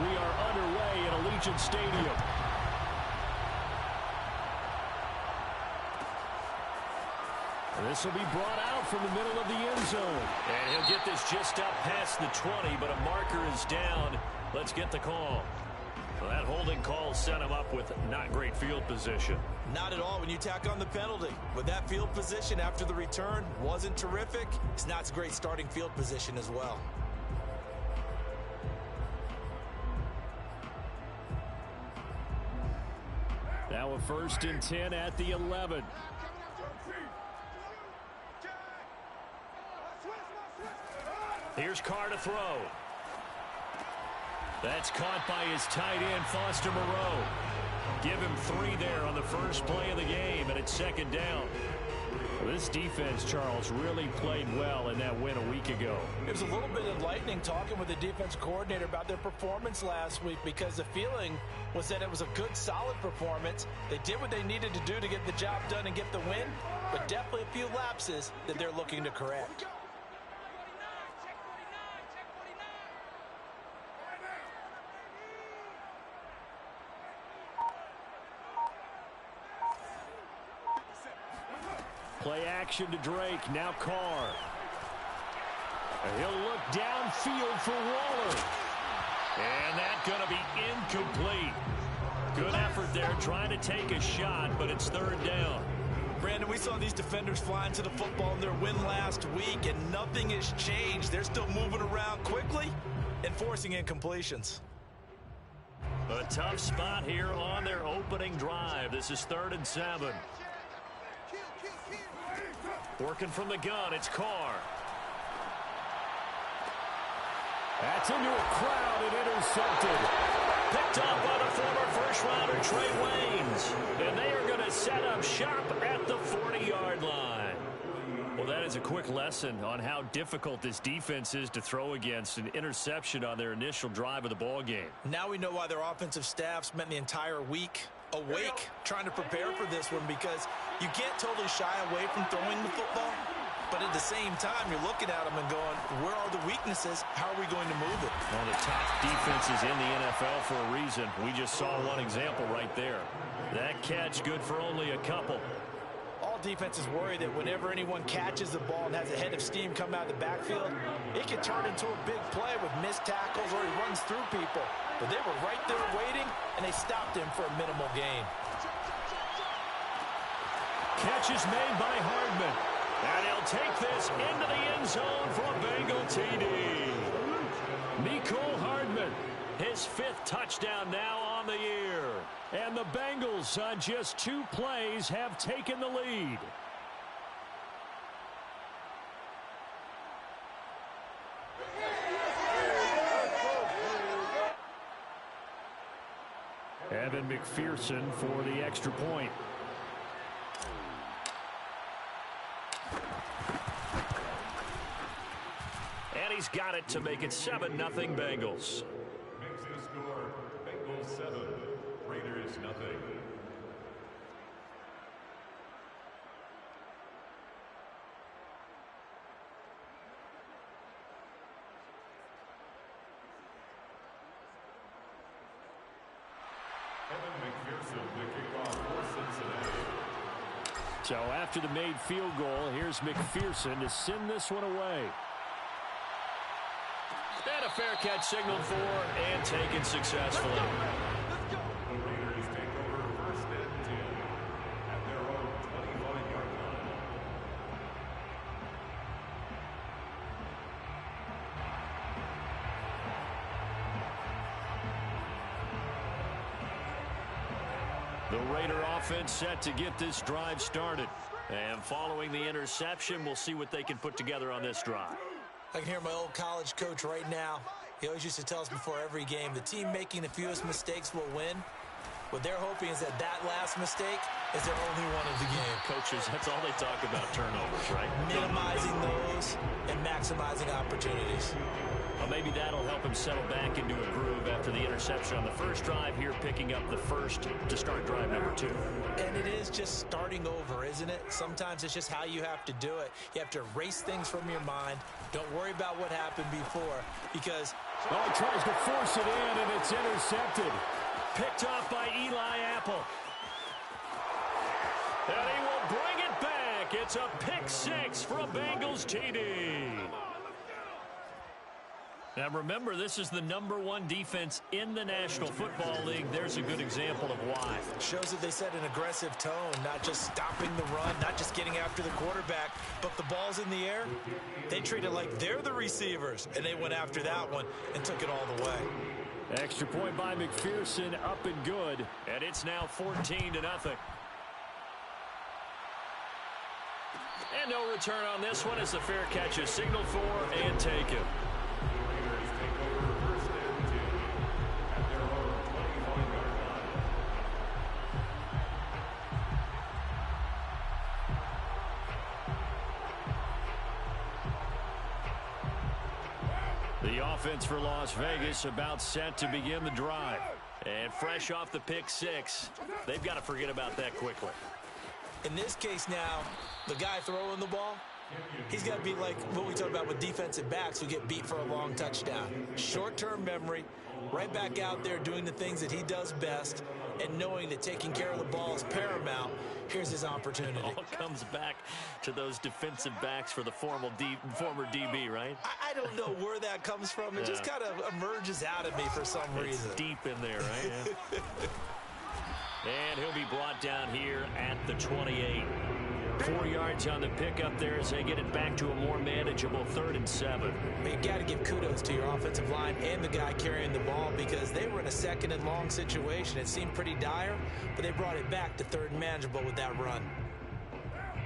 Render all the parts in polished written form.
we are underway at Allegiant Stadium. This will be brought out from the middle of the end zone. And he'll get this just up past the 20, but a marker is down. Let's get the call. Well, that holding call set him up with not great field position. Not at all when you tack on the penalty. With that field position after the return wasn't terrific, it's not a great starting field position as well. Now a 1st and 10 at the 11. Here's Carr to throw. That's caught by his tight end, Foster Moreau. Give him 3 there on the first play of the game, and it's 2nd down. Well, this defense, Charles, really played well in that win a week ago. It was a little bit enlightening talking with the defense coordinator about their performance last week because the feeling was that it was a good, solid performance. They did what they needed to do to get the job done and get the win, but definitely a few lapses that they're looking to correct. Play action to Drake. Now Carr. He'll look downfield for Waller. And that's going to be incomplete. Good effort there trying to take a shot, but it's 3rd down. Brandon, we saw these defenders flying to the football in their win last week, and nothing has changed. They're still moving around quickly and forcing incompletions. A tough spot here on their opening drive. This is 3rd and 7. Working from the gun, it's Carr. That's into a crowd and intercepted. Picked up by the former first-rounder Trey Waynes. And they are going to set up shop at the 40-yard line. Well, that is a quick lesson on how difficult this defense is to throw against. An interception on their initial drive of the ball game. Now we know why their offensive staff spent the entire week awake trying to prepare for this one, because you can't totally shy away from throwing the football, but at the same time you're looking at them and going, where are the weaknesses? How are we going to move it? One of the top defenses in the NFL for a reason. We just saw one example right there. That catch good for only a couple. All defenses worry that whenever anyone catches the ball and has a head of steam come out of the backfield, it can turn into a big play with missed tackles or he runs through people. But they were right there waiting, and they stopped him for a minimal gain. Catch is made by Hardman. And he'll take this into the end zone for a Bengal TD. Mecole Hardman, his 5th touchdown now on the year. And the Bengals, on just 2 plays, have taken the lead. Evan McPherson for the extra point. And he's got it to make it 7-0 Bengals. Makes the score Bengals 7, Raiders nothing. So after the made field goal, here's McPherson to send this one away. And a fair catch signaled for and taken successfully. The Raiders take over 1st and 10 at their own 25-yard line. The Raider offense set to get this drive started. And following the interception, we'll see what they can put together on this drive. I can hear my old college coach right now. He always used to tell us before every game, the team making the fewest mistakes will win. What they're hoping is that last mistake is their only one of the game. Coaches, that's all they talk about, turnovers, right? Minimizing those, focus and maximizing opportunities. Well, maybe that'll help him settle back into a groove after the interception on the first drive here, picking up the first to start drive number 2. And it is just starting over, isn't it? Sometimes it's just how you have to do it. You have to erase things from your mind. Don't worry about what happened before, because... Oh, he tries to force it in, and it's intercepted. Picked off by Eli Apple. And he will bring it back. It's a pick 6 from Bangles TD. Now remember, this is the #1 defense in the National Football League. There's a good example of why. Shows that they set an aggressive tone, not just stopping the run, not just getting after the quarterback, but the ball's in the air. They treat it like they're the receivers, and they went after that one and took it all the way. Extra point by McPherson, up and good. And it's now 14-0. And no return on this one as the fair catch is signaled for and taken. Raiders take over first and 10 at their own 21-yard line. The offense for Las Vegas about set to begin the drive. And fresh off the pick 6, they've got to forget about that quickly. In this case now, the guy throwing the ball, he's got to be like what we talked about with defensive backs who get beat for a long touchdown. Short-term memory, right back out there doing the things that he does best, and knowing that taking care of the ball is paramount. Here's his opportunity. It all comes back to those defensive backs for the former DB, right? I don't know where that comes from. It just kind of emerges out of me for some reason. It's deep in there, right? Yeah. And he'll be brought down here at the 28. 4 yards on the pickup there as they get it back to a more manageable 3rd and 7. You got to give kudos to your offensive line and the guy carrying the ball, because they were in a 2nd and long situation. It seemed pretty dire, but they brought it back to 3rd and manageable with that run.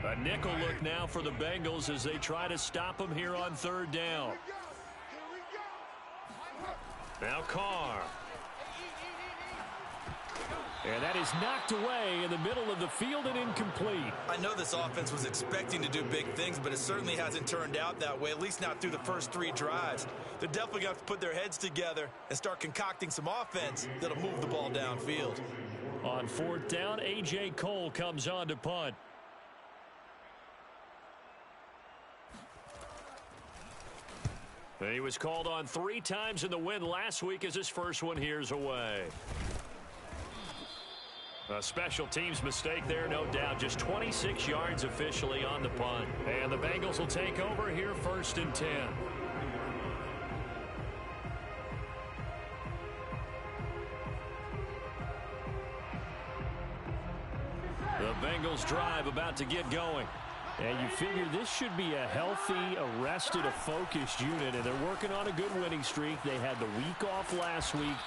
A nickel look now for the Bengals as they try to stop him here on 3rd down. Now Carr. And that is knocked away in the middle of the field and incomplete. I know this offense was expecting to do big things, but it certainly hasn't turned out that way, at least not through the first 3 drives. They're definitely going to have to put their heads together and start concocting some offense that'll move the ball downfield. On 4th down, A.J. Cole comes on to punt. He was called on 3 times in the win last week as his first one here's away. A special teams mistake there, no doubt. Just 26 yards officially on the punt. And the Bengals will take over here 1st and 10. The Bengals drive about to get going. And you figure this should be a healthy, arrested, a focused unit. And they're working on a good winning streak. They had the week off last week.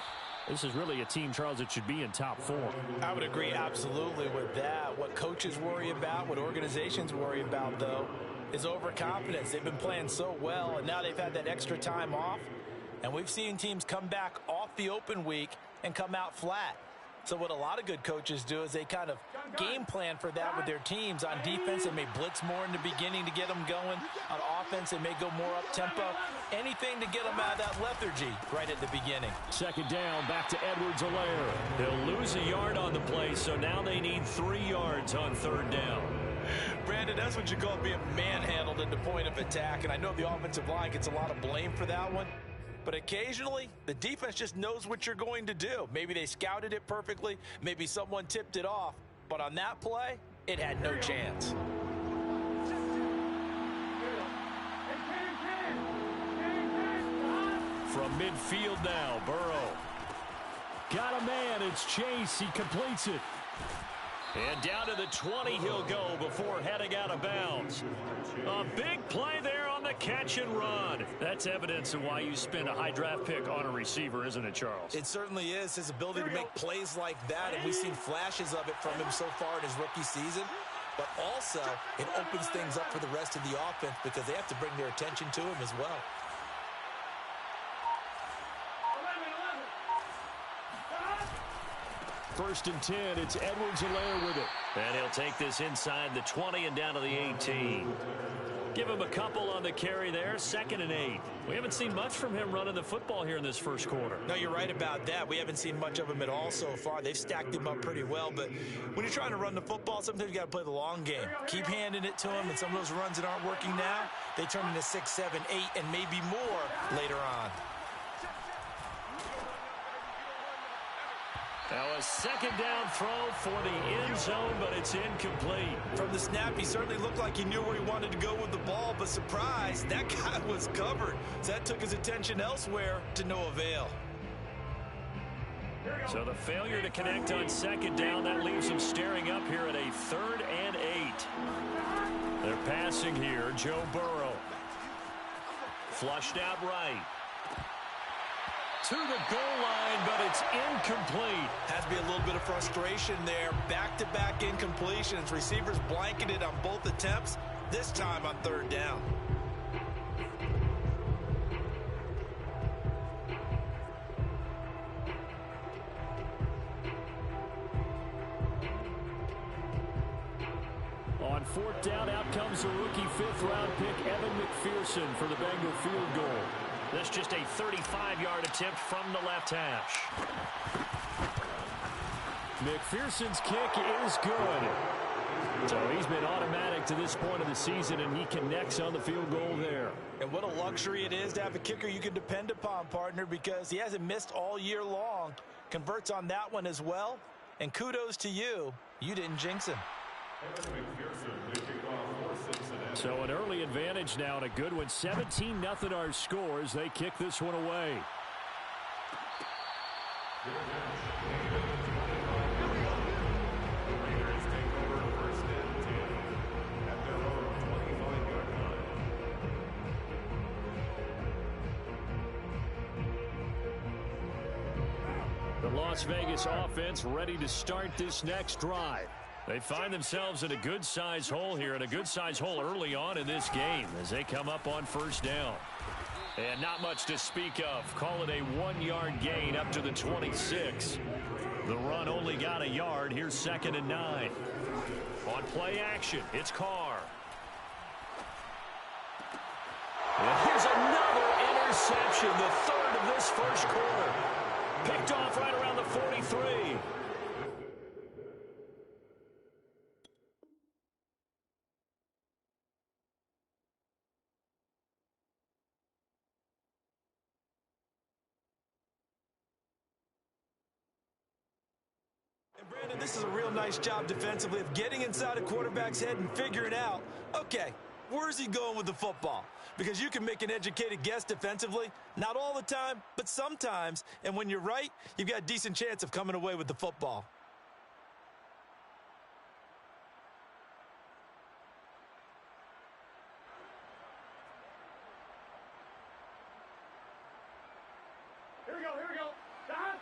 This is really a team, Charles, that should be in top 4. I would agree absolutely with that. What coaches worry about, what organizations worry about, though, is overconfidence. They've been playing so well, and now they've had that extra time off. And we've seen teams come back off the open week and come out flat. So what a lot of good coaches do is they kind of game plan for that with their teams. On defense, they may blitz more in the beginning to get them going. On offense, they may go more up-tempo. Anything to get them out of that lethargy right at the beginning. 2nd down, back to Edwards-Helaire. They'll lose a yard on the play, so now they need 3 yards on 3rd down. Brandon, that's what you call being manhandled at the point of attack. And I know the offensive line gets a lot of blame for that one. But occasionally, the defense just knows what you're going to do. Maybe they scouted it perfectly. Maybe someone tipped it off. But on that play, it had no chance. From midfield now, Burrow. Got a man, it's Chase, he completes it. And down to the 20 he'll go before heading out of bounds. A big play there on the catch and run. That's evidence of why you spend a high draft pick on a receiver, isn't it, Charles? It certainly is, his ability to make plays like that, and we've seen flashes of it from him so far in his rookie season. But also, it opens things up for the rest of the offense because they have to bring their attention to him as well. First and 10, it's Edwards-Helaire with it. And he'll take this inside the 20 and down to the 18. Give him a couple on the carry there, 2nd and 8. We haven't seen much from him running the football here in this first quarter. No, you're right about that. We haven't seen much of him at all so far. They've stacked him up pretty well, but when you're trying to run the football, sometimes you got to play the long game. Keep handing it to him, and some of those runs that aren't working now, they turn into 6, 7, 8, and maybe more later on. Now a 2nd down throw for the end zone, but it's incomplete. From the snap, he certainly looked like he knew where he wanted to go with the ball, but surprise, that guy was covered. So that took his attention elsewhere to no avail. So the failure to connect on 2nd down, that leaves him staring up here at a 3rd and 8. They're passing here, Joe Burrow. Flushed out right. To the goal line, but it's incomplete. Has to be a little bit of frustration there. Back-to-back incompletions. Receivers blanketed on both attempts, this time on 3rd down. On 4th down, out comes the rookie 5th-round pick, Evan McPherson, for the Bengal field goal. This just a 35-yard attempt from the left hash. McPherson's kick is good. So he's been automatic to this point of the season, and he connects on the field goal there. And what a luxury it is to have a kicker you can depend upon, partner, because he hasn't missed all year long. Converts on that one as well. And kudos to you. You didn't jinx him. So an early advantage now and a good one. 17-0 our scores. They kick this one away. The Las Vegas offense ready to start this next drive. They find themselves in a good-sized hole here, and a good-sized hole early on in this game as they come up on 1st down. And not much to speak of. Call it a 1-yard gain up to the 26. The run only got a yard. Here's 2nd and 9. On play action, it's Carr. And here's another interception, the 3rd of this first quarter. Picked off right around the 43. Brandon, this is a real nice job defensively of getting inside a quarterback's head and figuring out, okay, where's he going with the football? Because you can make an educated guess defensively, not all the time, but sometimes. And when you're right, you've got a decent chance of coming away with the football. Here we go. Dad.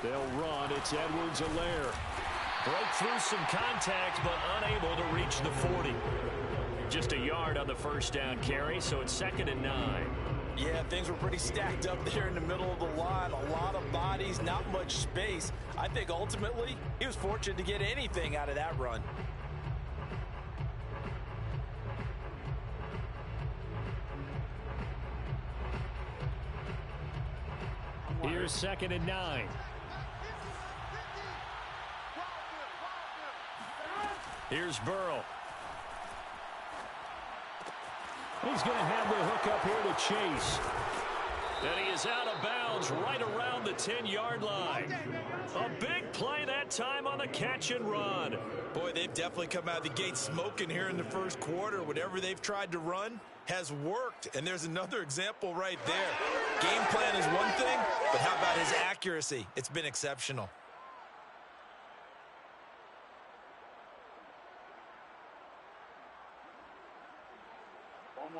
They'll run. It's Edwards-Helaire. Broke through some contact, but unable to reach the 40. Just a yard on the 1st down carry, so it's 2nd and 9. Yeah, things were pretty stacked up there in the middle of the line. A lot of bodies, not much space. I think ultimately he was fortunate to get anything out of that run. Here's 2nd and 9. Here's Burrow. He's going to have the hook up here to Chase. And he is out of bounds right around the 10-yard line. A big play that time on the catch and run. Boy, they've definitely come out of the gate smoking here in the first quarter. Whatever they've tried to run has worked. And there's another example right there. Game plan is one thing, but how about his accuracy? It's been exceptional.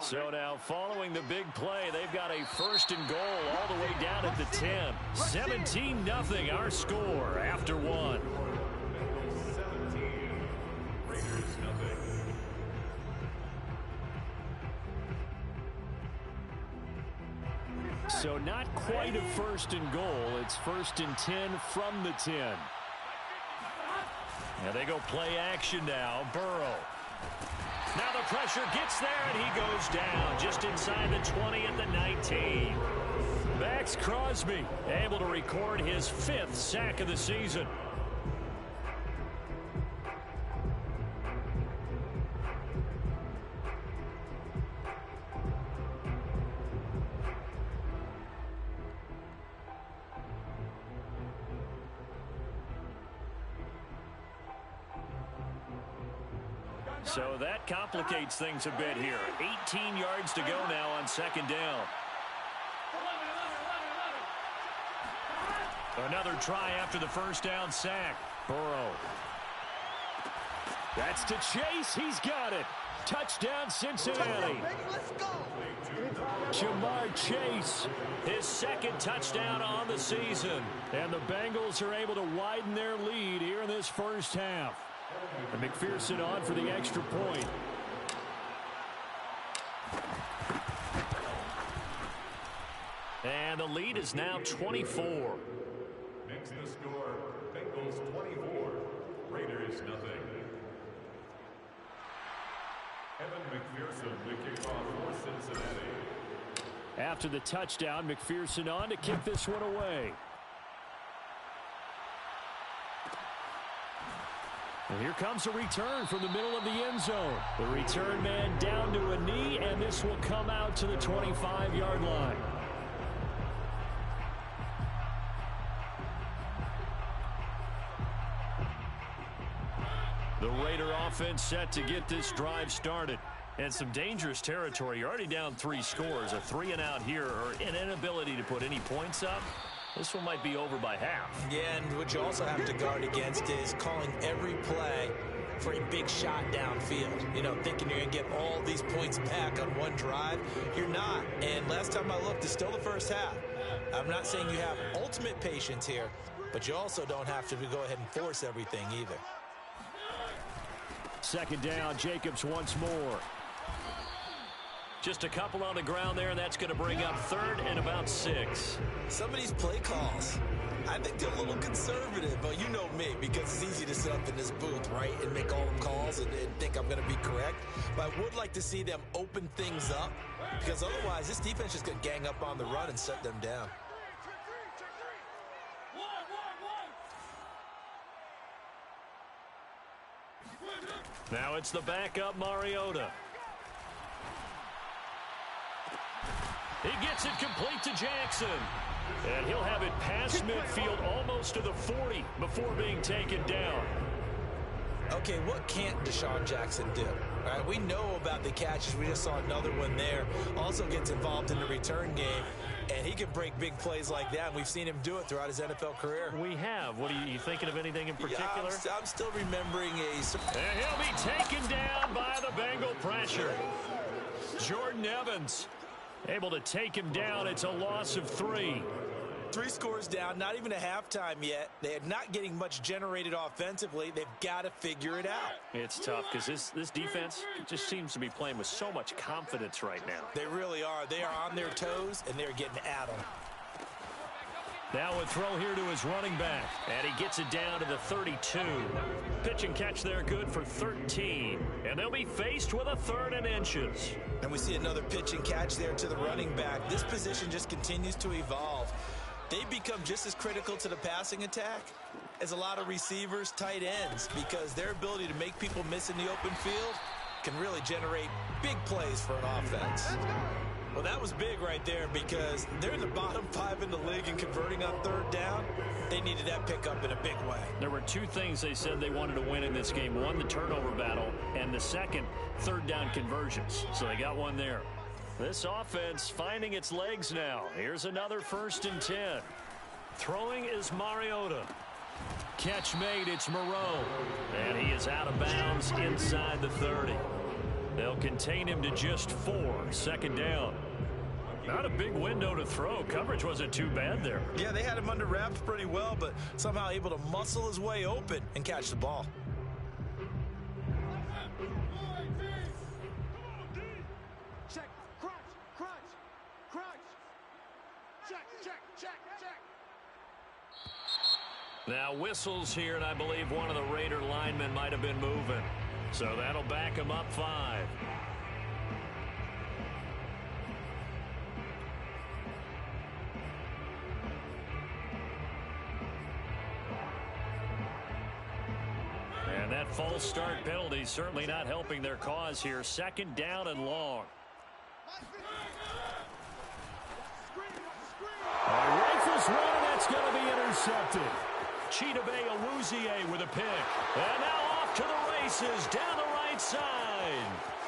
So now following the big play, they've got a 1st and goal all the way down at the 10. 17-0 our score after 1. 17. Raiders nothing. So not quite a 1st and goal. It's 1st and 10 from the 10. And they go play action now. Burrow. Now the pressure gets there, and he goes down just inside the 20 at the 19. Max Crosby able to record his 5th sack of the season. So that complicates things a bit here. 18 yards to go now on 2nd down. Another try after the 1st down sack. Burrow. That's to Chase. He's got it. Touchdown, Cincinnati. Jamar Chase, his 2nd touchdown on the season. And the Bengals are able to widen their lead here in this 1st half. And McPherson on for the extra point. And the lead is now 24. Next the score, Bengals 24, Raiders nothing. Evan McPherson, the kickoff for Cincinnati. After the touchdown, McPherson on to kick this one away. And here comes a return from the middle of the end zone. The return man down to a knee, and this will come out to the 25-yard line. The Raider offense set to get this drive started. And some dangerous territory. You're already down 3 scores. A 3-and-out here, or an inability to put any points up. This one might be over by half. Yeah, and what you also have to guard against is calling every play for a big shot downfield. You know, thinking you're going to get all these points back on one drive. You're not. And last time I looked, it's still the 1st half. I'm not saying you have ultimate patience here, but you also don't have to go ahead and force everything either. 2nd down, Jacobs once more. Just a couple on the ground there, and that's going to bring up 3rd and about 6. Some of these play calls, I think they're a little conservative, but you know me, because it's easy to sit up in this booth, right, and make all them calls and think I'm going to be correct. But I would like to see them open things up, because otherwise this defense is going to gang up on the run and shut them down. Now it's the backup Mariota. He gets it complete to Jackson. And he'll have it past midfield almost to the 40 before being taken down. Okay, what can't Deshaun Jackson do? All right, we know about the catches. We just saw another one there. Also gets involved in the return game. And he can break big plays like that. And we've seen him do it throughout his NFL career. We have. What are you thinking of anything in particular? Yeah, I'm still remembering a... And he'll be taken down by the Bengal pressure. Jordan Evans able to take him down. It's a loss of 3. 3 scores down, not even a halftime yet. They are not getting much generated offensively. They've got to figure it out. It's tough because this defense just seems to be playing with so much confidence right now. They really are. They are on their toes, and they're getting at them. Now a throw here to his running back, and he gets it down to the 32. Pitch and catch there good for 13, and they'll be faced with a 3rd and inches. And we see another pitch and catch there to the running back. This position just continues to evolve. They become just as critical to the passing attack as a lot of receivers, tight ends, because their ability to make people miss in the open field can really generate big plays for an offense. Well, that was big right there because they're in the bottom 5 in the league and converting on 3rd down. They needed that pickup in a big way. There were 2 things they said they wanted to win in this game. One, the turnover battle, and the second, 3rd down conversions. So they got one there. This offense finding its legs now. Here's another 1st and 10. Throwing is Mariota. Catch made, it's Moreau. And he is out of bounds inside the 30. They'll contain him to just 4. 2nd down. Not a big window to throw. Coverage wasn't too bad there. Yeah, they had him under wraps pretty well, but somehow able to muscle his way open and catch the ball. Check, crunch, crunch, crunch. Check, check, check, check. Now whistles here, and I believe one of the Raider linemen might have been moving. So that'll back him up 5. And that false start penalty certainly not helping their cause here. 2nd down and long. Rifles one, and that's going to be intercepted. Chidobe Awuzie with a pick. And now off to the races down the right side.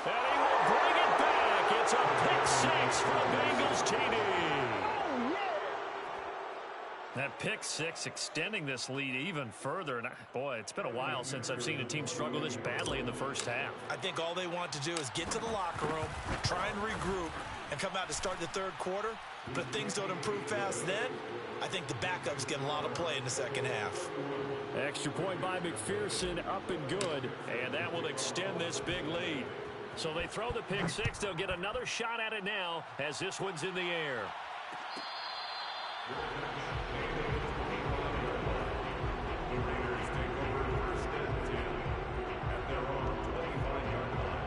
And he will bring it back. It's a pick 6 for the Bengals TD. That pick 6 extending this lead even further. And boy, it's been a while since I've seen a team struggle this badly in the first half. I think all they want to do is get to the locker room, try and regroup, and come out to start the 3rd quarter. But if things don't improve fast then, I think the backups get a lot of play in the 2nd half. Extra point by McPherson, up and good. And that will extend this big lead. So they throw the pick 6. They'll get another shot at it now as this one's in the air. The Raiders take over 1st and 10 at their own 25-yard line.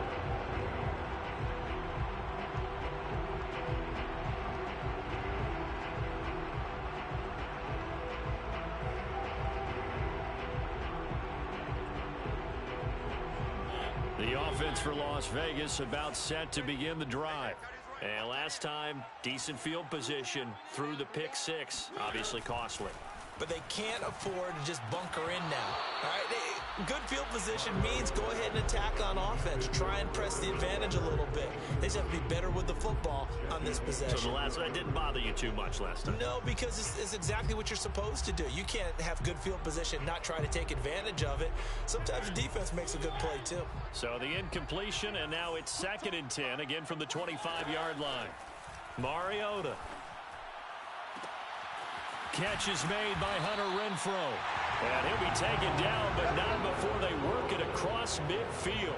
The offense for Las Vegas about set to begin the drive. And last time, decent field position through the pick 6. Obviously costly. But they can't afford to just bunker in now. All right, good field position means go ahead and attack on offense. Try and press the advantage a little bit. They just have to be better with the football on this possession. So that didn't bother you too much last time? No, because it's exactly what you're supposed to do. You can't have good field position, not try to take advantage of it. Sometimes the defense makes a good play too. So the incompletion, and now it's 2nd and 10, again from the 25-yard line. Mariota. Catch is made by Hunter Renfrow. And he'll be taken down, but not before they work it across midfield.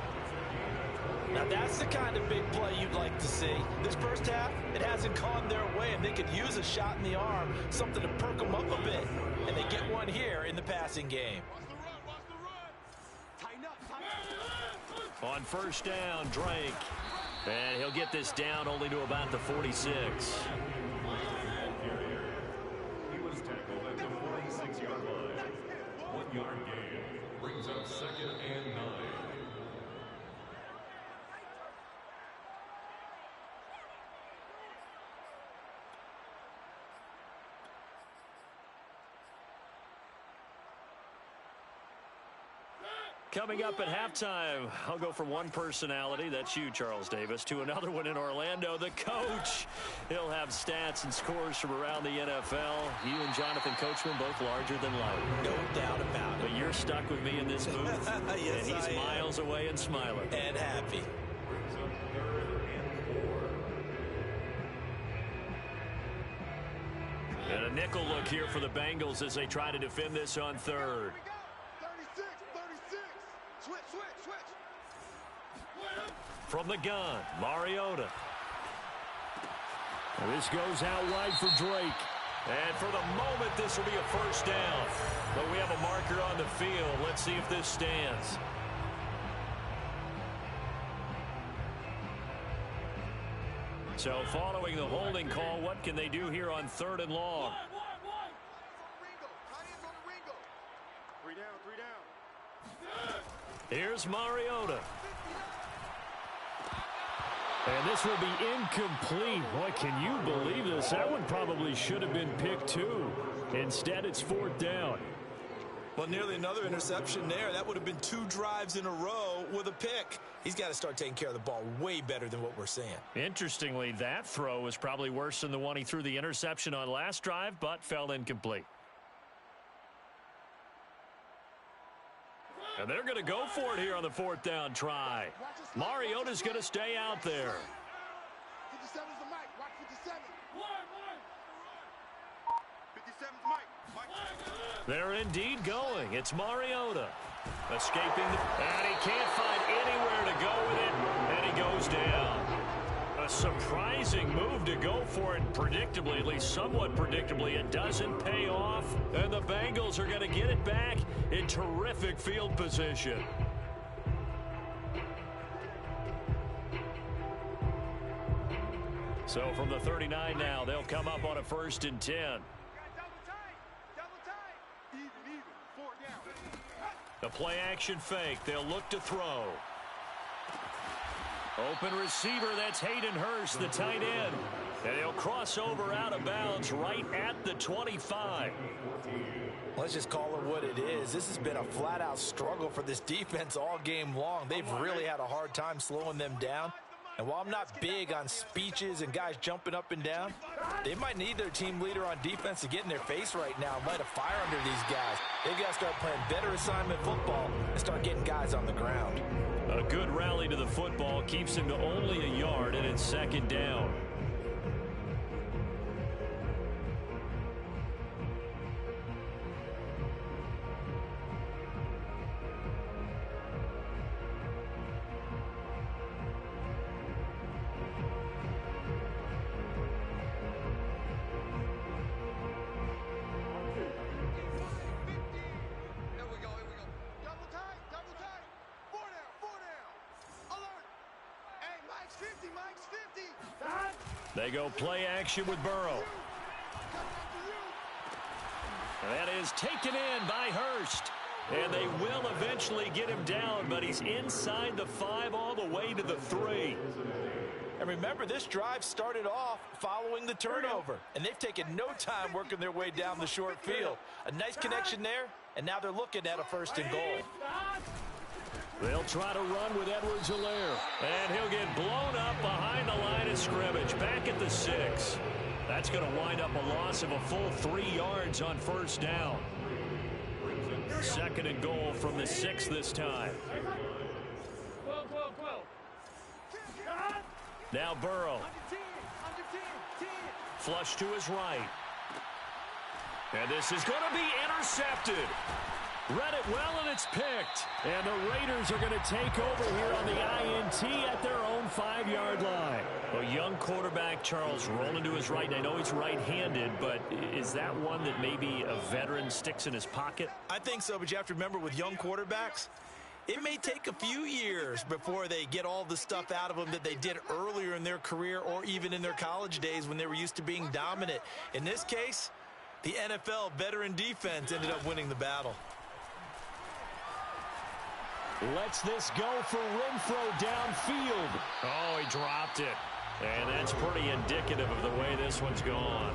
Now that's the kind of big play you'd like to see. This first half, it hasn't gone their way, and they could use a shot in the arm, something to perk them up a bit. And they get one here in the passing game. Watch On 1st down, Drake. And he'll get this down only to about the 46. He was tackled at the 46-yard line. 1-yard gain brings up 2nd and 9. Coming up at halftime, I'll go from one personality, that's you, Charles Davis, to another one in Orlando, the coach. He'll have stats and scores from around the NFL. You and Jonathan Coachman both larger than life. No doubt about it. But you're stuck with me in this booth. Yes, and he's miles away and smiling. And happy. Brings up 3rd and 4. And a nickel look here for the Bengals as they try to defend this on 3rd. 36, 36. Switch. From the gun, Mariota. And this goes out wide for Drake. And for the moment, this will be a 1st down. But we have a marker on the field. Let's see if this stands. So following the holding call, what can they do here on 3rd and long? Here's Mariota. And this will be incomplete. Boy, can you believe this? That one probably should have been picked too. Instead, it's 4th down. Well, nearly another interception there. That would have been 2 drives in a row with a pick. He's got to start taking care of the ball way better than what we're seeing. Interestingly, that throw was probably worse than the one he threw the interception on last drive, but fell incomplete. And they're going to go for it here on the 4th down try. Mariota's going to stay out there. 57's the mic. Watch 57. 57's mic. They're indeed going. It's Mariota. Escaping, and he can't find anywhere to go with it, and he goes down. A surprising move to go for it predictably, at least somewhat predictably. It doesn't pay off, and the Bengals are going to get it back in terrific field position. So from the 39 now, they'll come up on a 1st and 10. The play action fake. They'll look to throw. Open receiver, that's Hayden Hurst, the tight end. And he'll cross over out of bounds right at the 25. Let's just call it what it is. This has been a flat-out struggle for this defense all game long. They've really had a hard time slowing them down. And while I'm not big on speeches and guys jumping up and down, they might need their team leader on defense to get in their face right now and light a fire under these guys. They've got to start playing better assignment football and start getting guys on the ground. A good rally to the football keeps him to only a yard, and it's 2nd down. They go play action with Burrow. That is taken in by Hurst. And they will eventually get him down, but he's inside the 5 all the way to the 3. And remember, this drive started off following the turnover. And they've taken no time working their way down the short field. A nice connection there, and now they're looking at a 1st and goal. They'll try to run with Edwards-Helaire. And he'll get blown up behind the line of scrimmage, back at the 6. That's going to wind up a loss of a full 3 yards on 1st down. 2nd and goal from the 6 this time. Now Burrow. Flush to his right. And this is going to be intercepted. Read it well, and it's picked. And the Raiders are going to take over here on the INT at their own 5-yard line. A young quarterback, Charles, rolling to his right. And I know he's right-handed, but is that one that maybe a veteran sticks in his pocket? I think so, but you have to remember with young quarterbacks, it may take a few years before they get all the stuff out of them that they did earlier in their career or even in their college days when they were used to being dominant. In this case, the NFL veteran defense ended up winning the battle. Lets this go for Renfro downfield. Oh, he dropped it. And that's pretty indicative of the way this one's gone.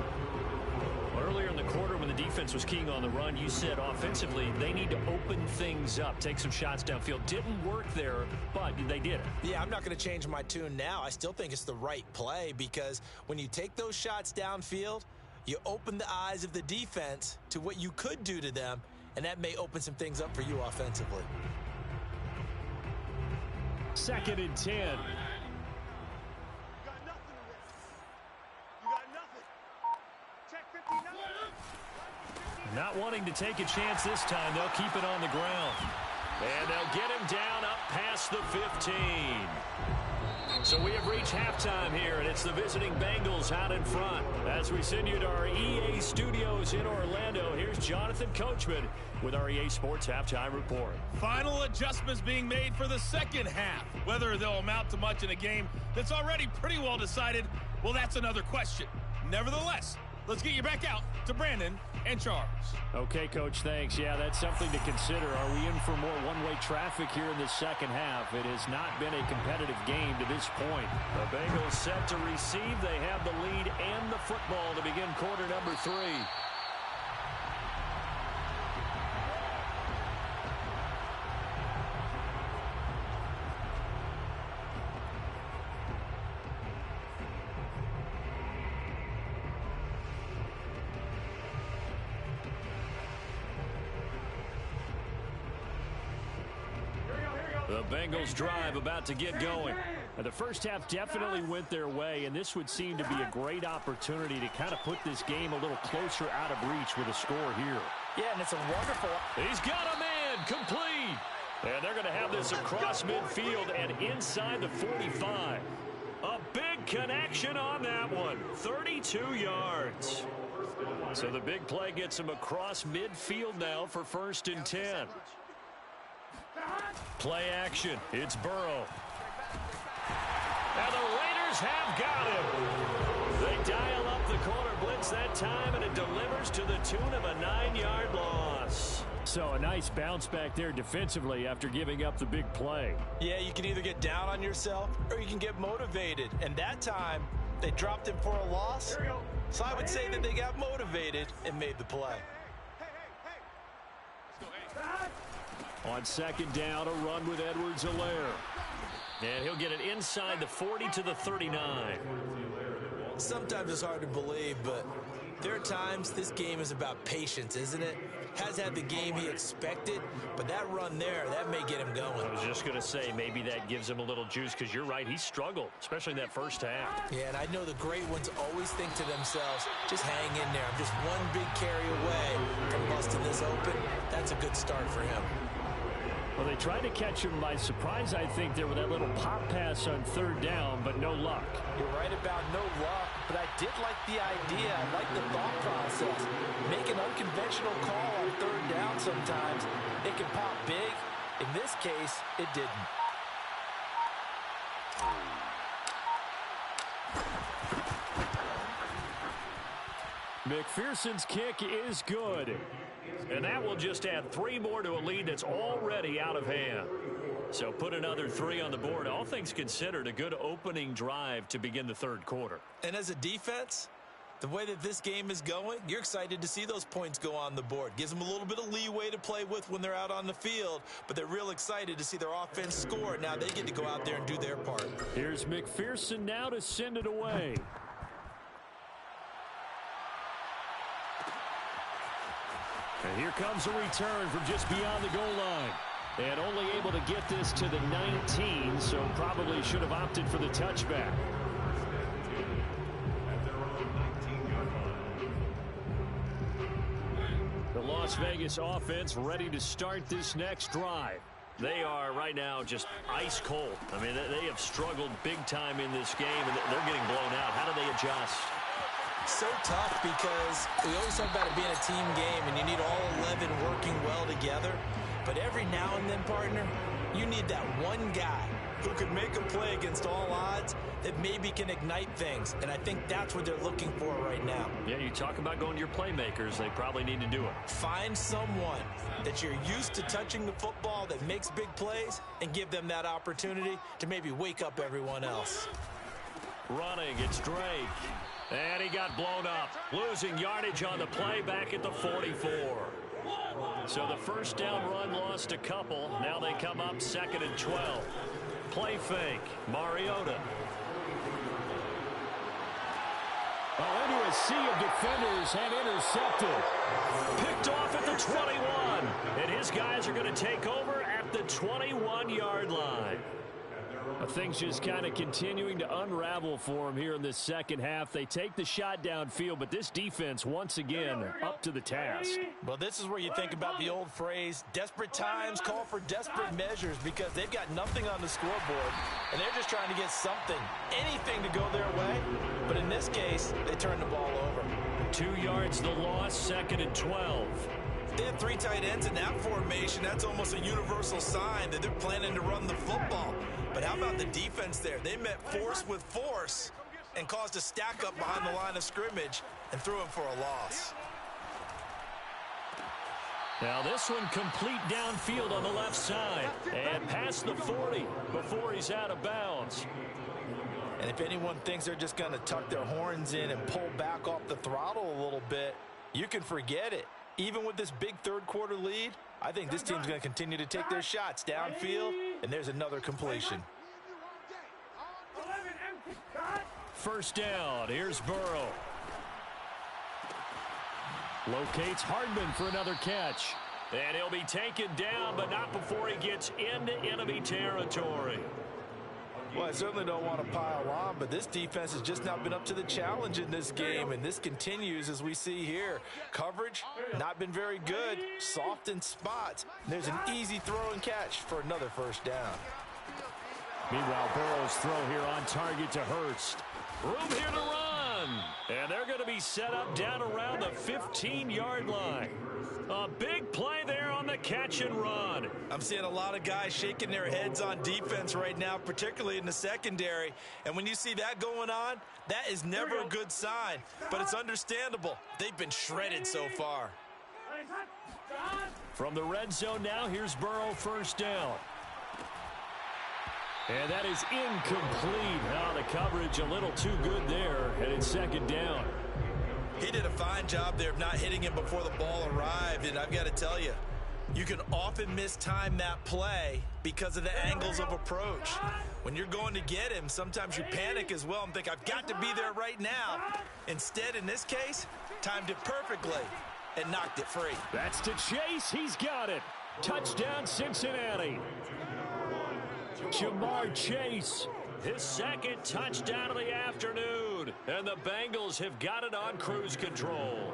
Earlier in the quarter when the defense was keying on the run, you said offensively they need to open things up, take some shots downfield. Didn't work there, but they did it. Yeah, I'm not going to change my tune now. I still think it's the right play because when you take those shots downfield, you open the eyes of the defense to what you could do to them, and that may open some things up for you offensively. 2nd and 10. You got nothing to risk. You got nothing. Check 59. Not wanting to take a chance this time, they'll keep it on the ground. And they'll get him down up past the 15. So we have reached halftime here, and it's the visiting Bengals out in front. As we send you to our EA studios in Orlando, here's Jonathan Coachman with our EA Sports Halftime Report. Final adjustments being made for the second half. Whether they'll amount to much in a game that's already pretty well decided, well, that's another question. Nevertheless, let's get you back out to Brandon and Charles. Okay, Coach, thanks. Yeah, that's something to consider. Are we in for more one-way traffic here in the second half? It has not been a competitive game to this point. The Bengals set to receive. They have the lead and the football to begin quarter number 3. The Bengals drive about to get going. And the first half definitely went their way, and this would seem to be a great opportunity to kind of put this game a little closer out of reach with a score here. Yeah, and it's a wonderful... He's got a man, complete. And they're going to have this across midfield and inside the 45. A big connection on that one. 32 yards. So the big play gets him across midfield now for 1st and 10. Play action. It's Burrow. And the Raiders have got him. They dial up the corner blitz that time, and it delivers to the tune of a 9-yard loss. So a nice bounce back there defensively after giving up the big play. Yeah, you can either get down on yourself or you can get motivated. And that time, they dropped him for a loss. So I would say that they got motivated and made the play. On 2nd down, a run with Edwards-Helaire. And he'll get it inside the 40 to the 39. Sometimes it's hard to believe, but there are times this game is about patience, isn't it? Has had the game he expected, but that run there, that may get him going. I was just going to say, maybe that gives him a little juice, because you're right, he struggled, especially in that first half. Yeah, and I know the great ones always think to themselves, just hang in there. I'm just one big carry away from busting this open. That's a good start for him. Well, they tried to catch him by surprise, I think, there with that little pop pass on 3rd down, but no luck. You're right about no luck, but I did like the idea. I like the thought process. Make an unconventional call on 3rd down sometimes. It can pop big. In this case, it didn't. McPherson's kick is good. And that will just add 3 more to a lead that's already out of hand. So put another 3 on the board. All things considered, a good opening drive to begin the 3rd quarter. And as a defense, the way that this game is going, you're excited to see those points go on the board. Gives them a little bit of leeway to play with when they're out on the field, but they're real excited to see their offense score. Now they get to go out there and do their part. Here's McPherson now to send it away. And here comes a return from just beyond the goal line. And only able to get this to the 19, so probably should have opted for the touchback. The Las Vegas offense ready to start this next drive. They are right now just ice cold. I mean, they have struggled big time in this game, and they're getting blown out. How do they adjust? So tough, because we always talk about it being a team game and you need all 11 working well together. But every now and then, partner, you need that one guy who could make a play against all odds that maybe can ignite things. And I think that's what they're looking for right now. Yeah, you talk about going to your playmakers. They probably need to do it. Find someone that you're used to touching the football that makes big plays and give them that opportunity to maybe wake up everyone else. Running, it's Drake. And he got blown up, losing yardage on the play back at the 44. So the 1st down run lost a couple. Now they come up 2nd and 12. Play fake, Mariota. Into a sea of defenders and intercepted. Picked off at the 21. And his guys are going to take over at the 21-yard line. Things just kind of continuing to unravel for them here in this 2nd half. They take the shot downfield, but this defense, once again, up to the task. Well, this is where you think about the old phrase, desperate times call for desperate measures, because they've got nothing on the scoreboard, and they're just trying to get something, anything to go their way. But in this case, they turn the ball over. 2 yards the loss, 2nd and 12. They have 3 tight ends in that formation. That's almost a universal sign that they're planning to run the football. But how about the defense there? They met force with force and caused a stack up behind the line of scrimmage and threw him for a loss. Now this one complete downfield on the left side and past the 40 before he's out of bounds. And if anyone thinks they're just going to tuck their horns in and pull back off the throttle a little bit, you can forget it. Even with this big 3rd quarter lead, I think this team's going to continue to take their shots downfield, and there's another completion. 1st down, here's Burrow. Locates Hardman for another catch. And he'll be taken down, but not before he gets into enemy territory. Well, I certainly don't want to pile on, but this defense has just not been up to the challenge in this game, and this continues as we see here. Coverage, not been very good, soft in spots. There's an easy throw and catch for another 1st down. Meanwhile, Burrow's throw here on target to Hurst. Room here to run. And they're going to be set up down around the 15-yard line. A big play there on the catch and run. I'm seeing a lot of guys shaking their heads on defense right now, particularly in the secondary. And when you see that going on, that is never a good sign. But it's understandable. They've been shredded so far. From the red zone now, here's Burrow, first down. And that is incomplete. Now the coverage a little too good there, and it's second down. He did a fine job there of not hitting him before the ball arrived, and I've got to tell you, you can often mistime that play because of the angles of approach. When you're going to get him, sometimes you panic as well and think, I've got to be there right now. Instead, in this case, timed it perfectly and knocked it free. That's to Chase. He's got it. Touchdown, Cincinnati. Jamar Chase, his second touchdown of the afternoon. And the Bengals have got it on cruise control.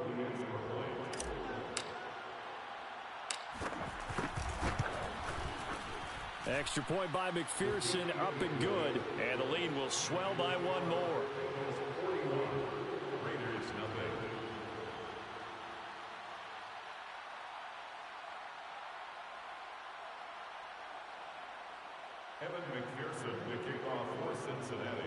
Extra point by McPherson, up and good. And the lead will swell by one more. Raiders, nothing. Evan McPherson, the kickoff for Cincinnati.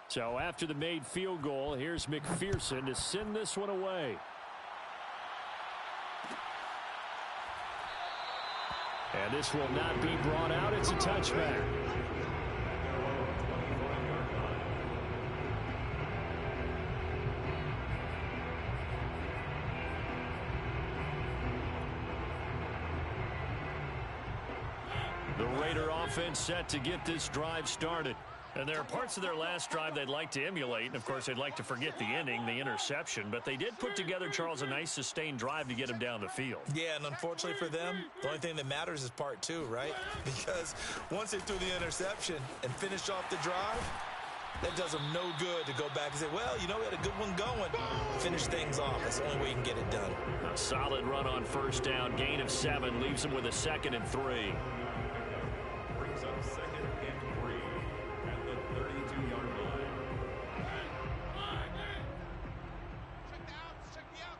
So after the made field goal, here's McPherson to send this one away. And this will not be brought out. It's a touchback. The Raider offense set to get this drive started. And there are parts of their last drive they'd like to emulate. And, of course, they'd like to forget the ending, the interception. But they did put together, Charles, a nice sustained drive to get him down the field. Yeah, and unfortunately for them, the only thing that matters is part two, right? Because once they threw the interception and finished off the drive, that does them no good to go back and say, well, you know, we had a good one going. Finish things off. That's the only way you can get it done. A solid run on first down. Gain of 7 leaves them with a 2nd and 3. Brings up 2nd and 3 at the 32-yard line. Check me out.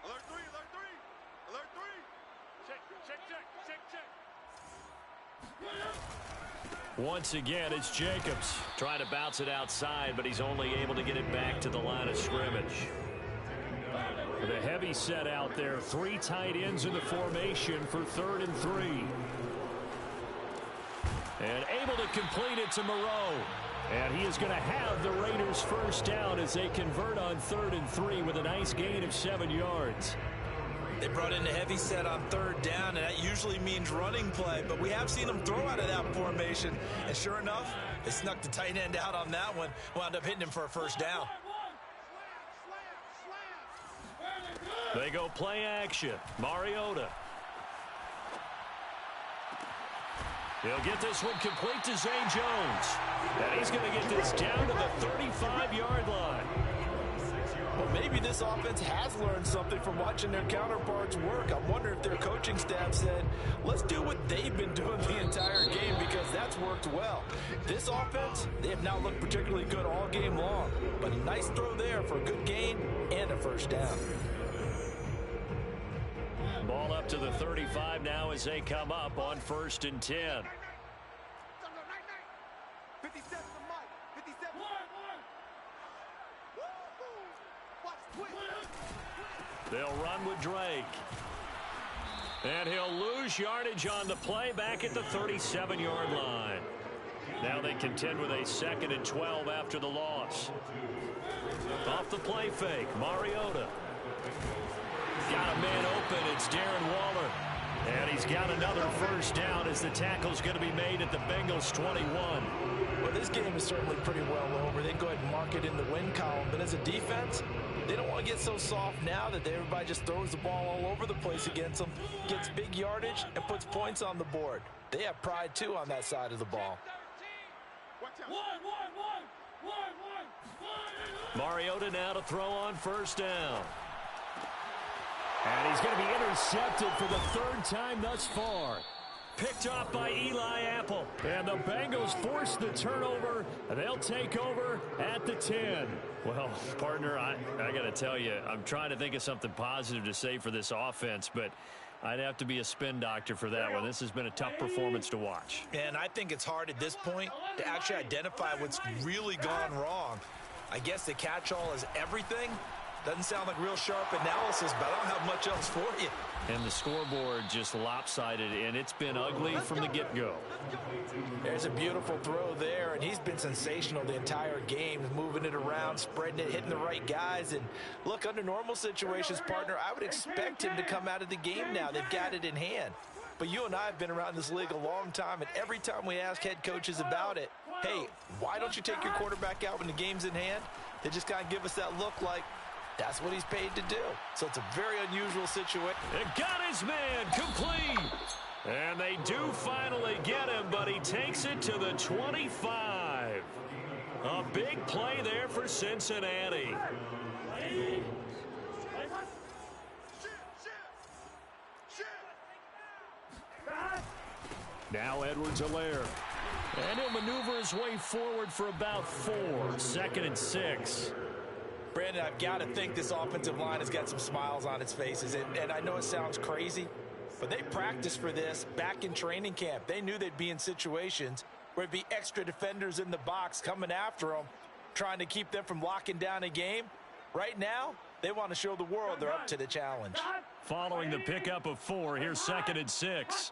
Alert 3. Alert 3. Once again, it's Jacobs trying to bounce it outside, but he's only able to get it back to the line of scrimmage. With a heavy set out there, 3 tight ends in the formation for 3rd and 3. And able to complete it to Moreau. And he is going to have the Raiders first down as they convert on 3rd and 3 with a nice gain of 7 yards. They brought in a heavy set on 3rd down, and that usually means running play. But we have seen them throw out of that formation. And sure enough, they snuck the tight end out on that one. Wound up hitting him for a first down. They go play action. Mariota. He'll get this one complete to Zay Jones. And he's going to get this down to the 35-yard line. Well, maybe this offense has learned something from watching their counterparts work. I wonder if their coaching staff said, let's do what they've been doing the entire game, because that's worked well. This offense, they have not looked particularly good all game long. But a nice throw there for a good gain and a first down. Ball up to the 35 now as they come up on 1st and 10. 57 to Mike. 57. Watch quick. They'll run with Drake. And he'll lose yardage on the play back at the 37-yard line. Now they contend with a 2nd and 12 after the loss. Off the play fake, Mariota. Got a man open. It's Darren Waller. And he's got another first down as the tackle's going to be made at the Bengals 21. Well, this game is certainly pretty well over. They can go ahead and mark it in the win column. But as a defense, they don't want to get so soft now that everybody just throws the ball all over the place against them, gets big yardage, and puts points on the board. They have pride, too, on that side of the ball. Watch out. One. Mariota now to throw on first down. And he's going to be intercepted for the third time thus far. Picked off by Eli Apple. And the Bengals force the turnover. They'll take over at the 10. Well, partner, I got to tell you, I'm trying to think of something positive to say for this offense, but I'd have to be a spin doctor for that one. This has been a tough performance to watch. And I think it's hard at this point to actually identify what's really gone wrong. I guess the catch-all is everything. Doesn't sound like real sharp analysis, but I don't have much else for you. And the scoreboard just lopsided, and it's been ugly from the get-go. There's a beautiful throw there, and he's been sensational the entire game, moving it around, spreading it, hitting the right guys. And look, under normal situations, partner, I would expect him to come out of the game now. They've got it in hand. But you and I have been around this league a long time, and every time we ask head coaches about it, hey, why don't you take your quarterback out when the game's in hand? They just kind of give us that look like, that's what he's paid to do. So it's a very unusual situation. It got his man complete. And they do finally get him, but he takes it to the 25. A big play there for Cincinnati. Now Edwards-Helaire. And he'll maneuver his way forward for about 4. 2nd and 6. Brandon, I've got to think this offensive line has got some smiles on its faces. And I know it sounds crazy, but they practiced for this back in training camp. They knew they'd be in situations where it'd be extra defenders in the box coming after them, trying to keep them from locking down a game. Right now, they want to show the world they're up to the challenge. Following the pickup of 4, here's 2nd and 6.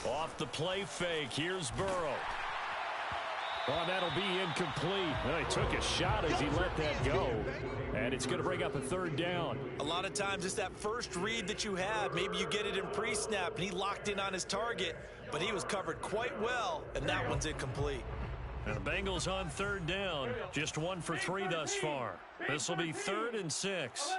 Off the play fake, here's Burrow. Oh, that'll be incomplete. Well, he took a shot as he let that go. And it's going to bring up a 3rd down. A lot of times it's that first read that you have. Maybe you get it in pre-snap, and he locked in on his target, but he was covered quite well, and that one's incomplete. And the Bengals on 3rd down. Just 1 for 3 thus far. This will be 3rd and 6.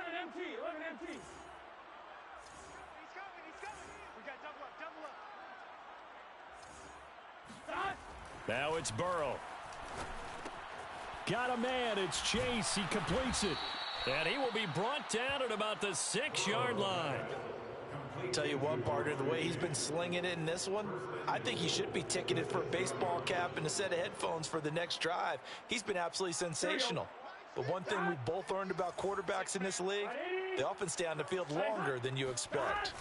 Now it's Burrow. Got a man. It's Chase. He completes it. And he will be brought down at about the 6-yard line. Tell you what, partner, the way he's been slinging it in this one, I think he should be ticketed for a baseball cap and a set of headphones for the next drive. He's been absolutely sensational. But one thing we've both learned about quarterbacks in this league, they often stay on the field longer than you expect.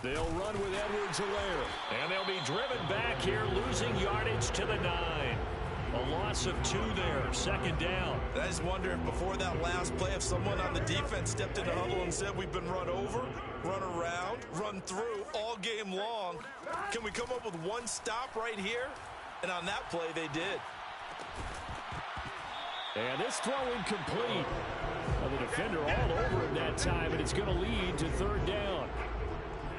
They'll run with Edwards-Helaire. And they'll be driven back here, losing yardage to the 9. A loss of 2 there, 2nd down. I just wonder if before that last play, if someone on the defense stepped in the huddle and said, we've been run over, run around, run through all game long. Can we come up with one stop right here? And on that play, they did. And this throw incomplete. Well, the defender all over him that time, and it's going to lead to 3rd down.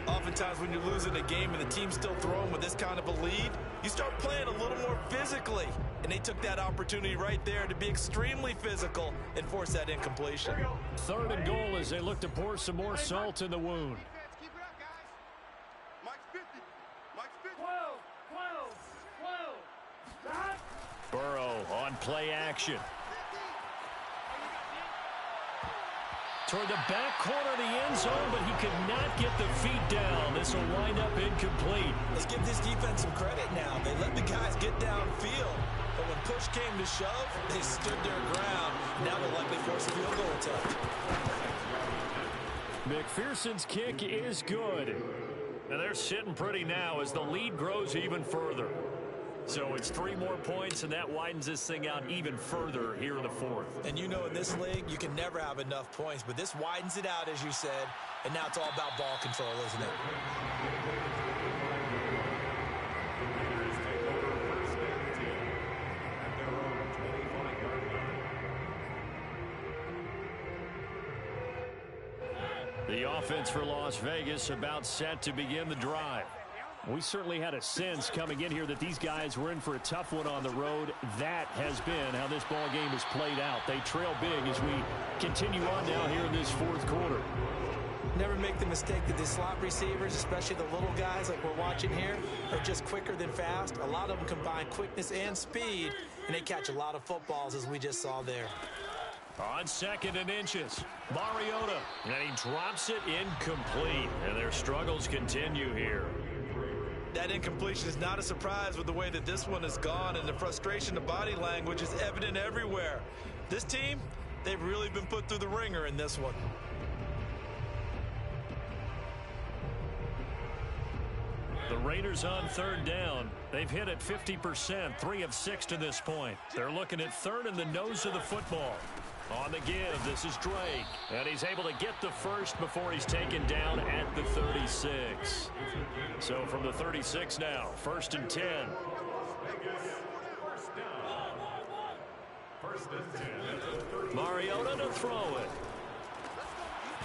Oftentimes when you're losing a game and the team's still throwing with this kind of a lead, you start playing a little more physically. And they took that opportunity right there to be extremely physical and force that incompletion. 3rd and goal as they look to pour some more salt in the wound. Keep it up, guys. Mike's 50. Mike's 50. 12. Burrow on play action. Toward the back corner of the end zone, but he could not get the feet down. This will wind up incomplete. Let's give this defense some credit now. They let the guys get downfield, but when push came to shove, they stood their ground. Now they'll likely force a field goal attempt. McPherson's kick is good. And they're sitting pretty now as the lead grows even further. So it's 3 more points, and that widens this thing out even further here in the 4th. And you know in this league, you can never have enough points, but this widens it out, as you said, and now it's all about ball control, isn't it? The offense for Las Vegas about set to begin the drive. We certainly had a sense coming in here that these guys were in for a tough one on the road. That has been how this ball game has played out. They trail big as we continue on now here in this 4th quarter. Never make the mistake that the slot receivers, especially the little guys like we're watching here, are just quicker than fast. A lot of them combine quickness and speed, and they catch a lot of footballs, as we just saw there. On 2nd and inches, Mariota, and he drops it incomplete, and their struggles continue here. That incompletion is not a surprise with the way that this one has gone, and the frustration, the body language is evident everywhere. This team, they've really been put through the ringer in this one. The Raiders on 3rd down. They've hit it 50%, 3 of 6 to this point. They're looking at 3rd in the nose of the football. On the give, this is Drake. And he's able to get the first before he's taken down at the 36. So from the 36 now, 1st and 10. Mariota to throw it.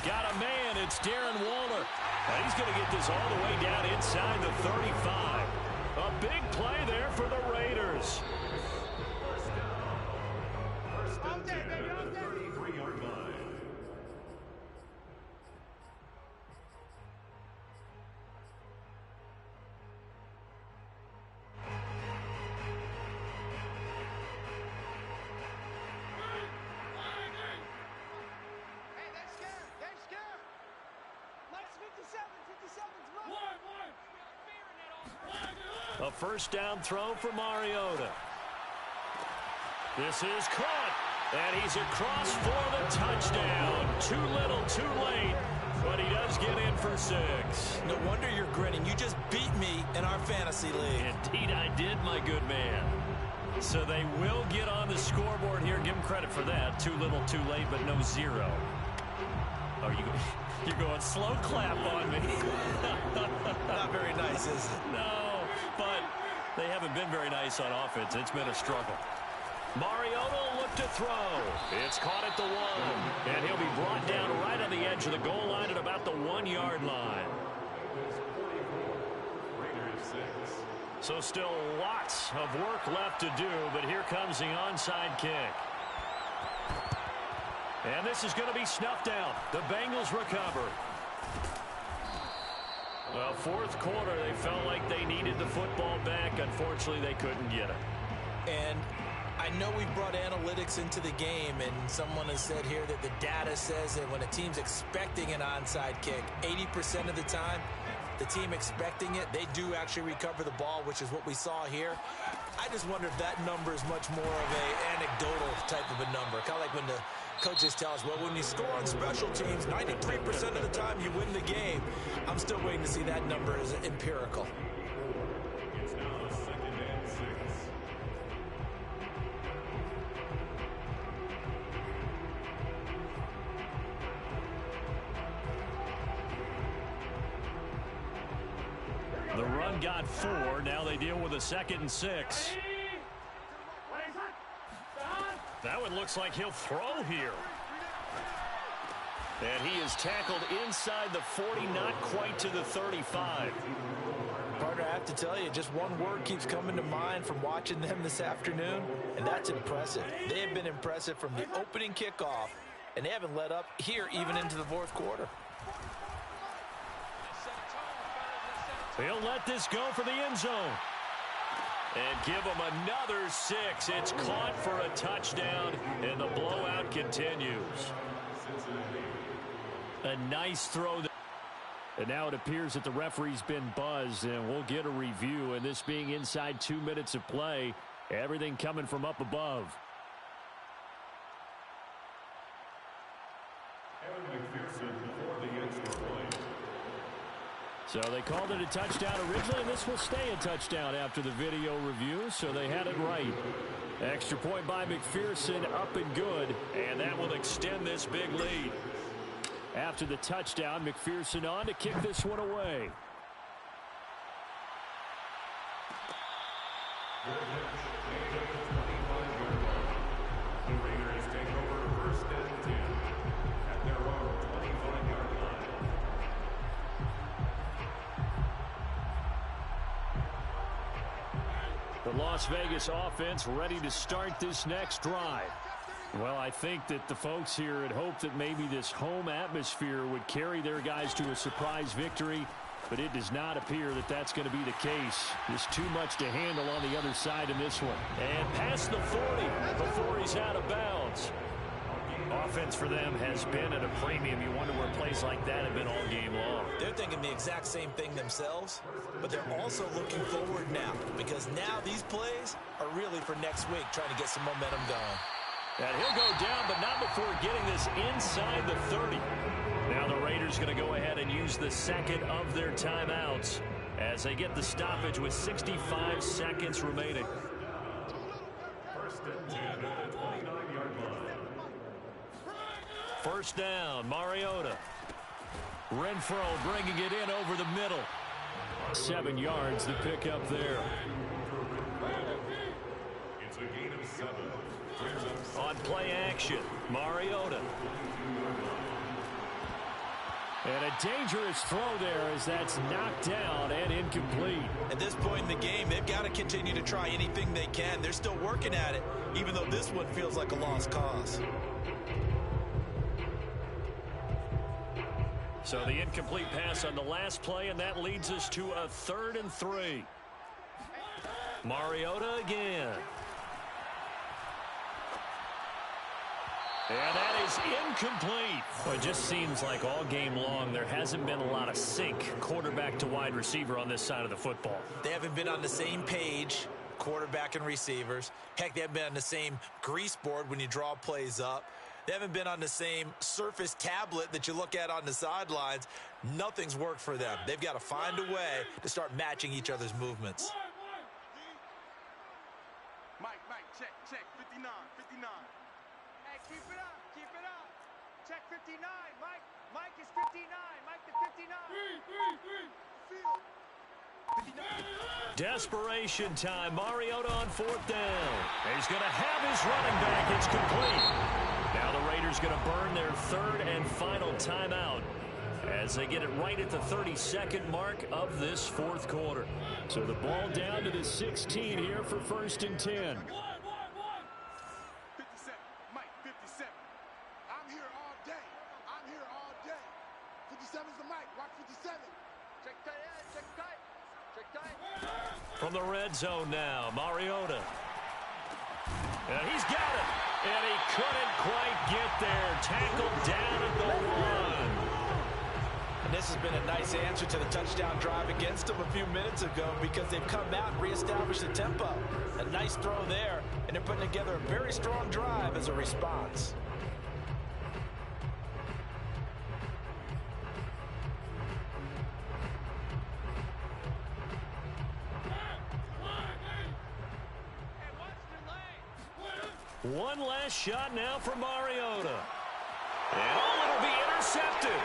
Got a man, it's Darren Waller. And he's going to get this all the way down inside the 35. A big play there for the Raiders. All day, baby, all day. 33-yard line. Hey, they're scared. They're scared. Let's 57's moving. A 1st down throw for Mariota. This is caught, and he's across for the touchdown. Too little, too late, but he does get in for 6. No wonder you're grinning. You just beat me in our fantasy league. Indeed I did, my good man. So they will get on the scoreboard here. Give them credit for that. Too little, too late, but no 0. Oh, you're going slow clap on me. Not very nice, is it? No, but they haven't been very nice on offense. It's been a struggle. Mariota will look to throw. It's caught at the 1, and he'll be brought down right on the edge of the goal line at about the 1-yard line. So still lots of work left to do, but here comes the onside kick. And this is going to be snuffed out. The Bengals recover. Well, 4th quarter, they felt like they needed the football back. Unfortunately, they couldn't get it. And I know we brought analytics into the game, and someone has said here that the data says that when a team's expecting an onside kick, 80% of the time, the team expecting it, they do actually recover the ball, which is what we saw here. I just wonder if that number is much more of an anecdotal type of a number. Kind of like when the coaches tell us, well, when you score on special teams, 93% of the time you win the game. I'm still waiting to see that number as empirical. It's now 2nd and 6. The run got 4. Now they deal with a 2nd and 6. That one looks like he'll throw here. And he is tackled inside the 40, not quite to the 35. Partner, I have to tell you, just one word keeps coming to mind from watching them this afternoon, and that's impressive. They have been impressive from the opening kickoff, and they haven't let up here even into the 4th quarter. He'll let this go for the end zone. And give him another 6. It's caught for a touchdown, and the blowout continues. A nice throw. And now it appears that the referee's been buzzed, and we'll get a review. And this being inside 2 minutes of play, everything coming from up above. So they called it a touchdown originally, and this will stay a touchdown after the video review, so they had it right. Extra point by McPherson, up and good, and that will extend this big lead. After the touchdown, McPherson on to kick this one away. The Raiders take over 1st and 10 at their own 25-yard line. The Las Vegas offense ready to start this next drive. Well, I think that the folks here had hoped that maybe this home atmosphere would carry their guys to a surprise victory, but it does not appear that that's going to be the case. Just too much to handle on the other side in this one. And past the 40 before he's out of bounds. Offense for them has been at a premium. You wonder where plays like that have been all game long. They're thinking the exact same thing themselves, but they're also looking forward now, because now these plays are really for next week, trying to get some momentum going. And he'll go down, but not before getting this inside the 30. Now the Raiders going to go ahead and use the second of their timeouts as they get the stoppage with 65 seconds remaining. First and 10 at the 29-yard line. First down, Mariota. Renfro bringing it in over the middle. 7 yards to pick up there. It's a gain of 7. On play action, Mariota. And a dangerous throw there as that's knocked down and incomplete. At this point in the game, they've got to continue to try anything they can. They're still working at it, even though this one feels like a lost cause. So the incomplete pass on the last play, and that leads us to a 3rd and 3. Mariota again. And that is incomplete. Well, it just seems like all game long there hasn't been a lot of sync quarterback to wide receiver on this side of the football. They haven't been on the same page, quarterback and receivers. Heck, they haven't been on the same grease board when you draw plays up. They haven't been on the same Surface tablet that you look at on the sidelines. Nothing's worked for them. They've got to find a way to start matching each other's movements. Mike, check, 59. Hey, keep it up. Check 59, Mike. Mike is 59. Mike the 59. Desperation time. Mariota on 4th down. He's going to have his running back. It's complete. Now the Raiders going to burn their 3rd and final timeout as they get it right at the 32nd mark of this 4th quarter. So the ball down to the 16 here for 1st and 10. 57. Mike, 57. I'm here all day. 57's the mic. Watch 57. Check tight. From the red zone now, Mariota. And he's got it. And he couldn't quite get there. Tackled down at the 1. And this has been a nice answer to the touchdown drive against them a few minutes ago, because they've come out and reestablished the tempo. A nice throw there, and they're putting together a very strong drive as a response. One last shot now for Mariota. And it'll be intercepted.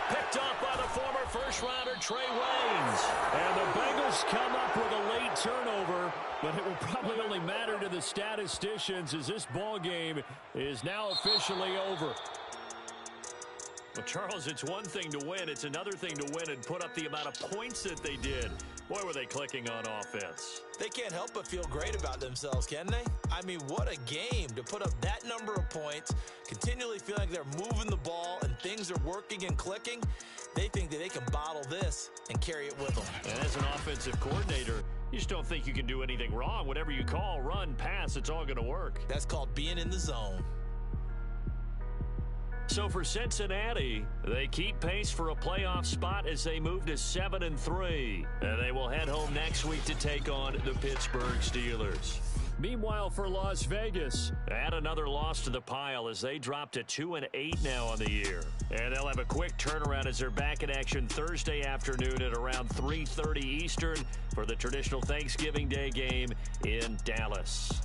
Picked off by the former first-rounder Trey Waynes. And the Bengals come up with a late turnover, but it will probably only matter to the statisticians as this ball game is now officially over. Well, Charles, it's one thing to win. It's another thing to win and put up the amount of points that they did. Boy, were they clicking on offense. They can't help but feel great about themselves, can they? I mean, what a game to put up that number of points, continually feeling like they're moving the ball and things are working and clicking. They think that they can bottle this and carry it with them. And as an offensive coordinator, you just don't think you can do anything wrong. Whatever you call, run, pass, it's all going to work. That's called being in the zone. So for Cincinnati, they keep pace for a playoff spot as they move to 7-3. And they will head home next week to take on the Pittsburgh Steelers. Meanwhile, for Las Vegas, add another loss to the pile as they drop to 2-8 now on the year. And they'll have a quick turnaround as they're back in action Thursday afternoon at around 3:30 Eastern for the traditional Thanksgiving Day game in Dallas.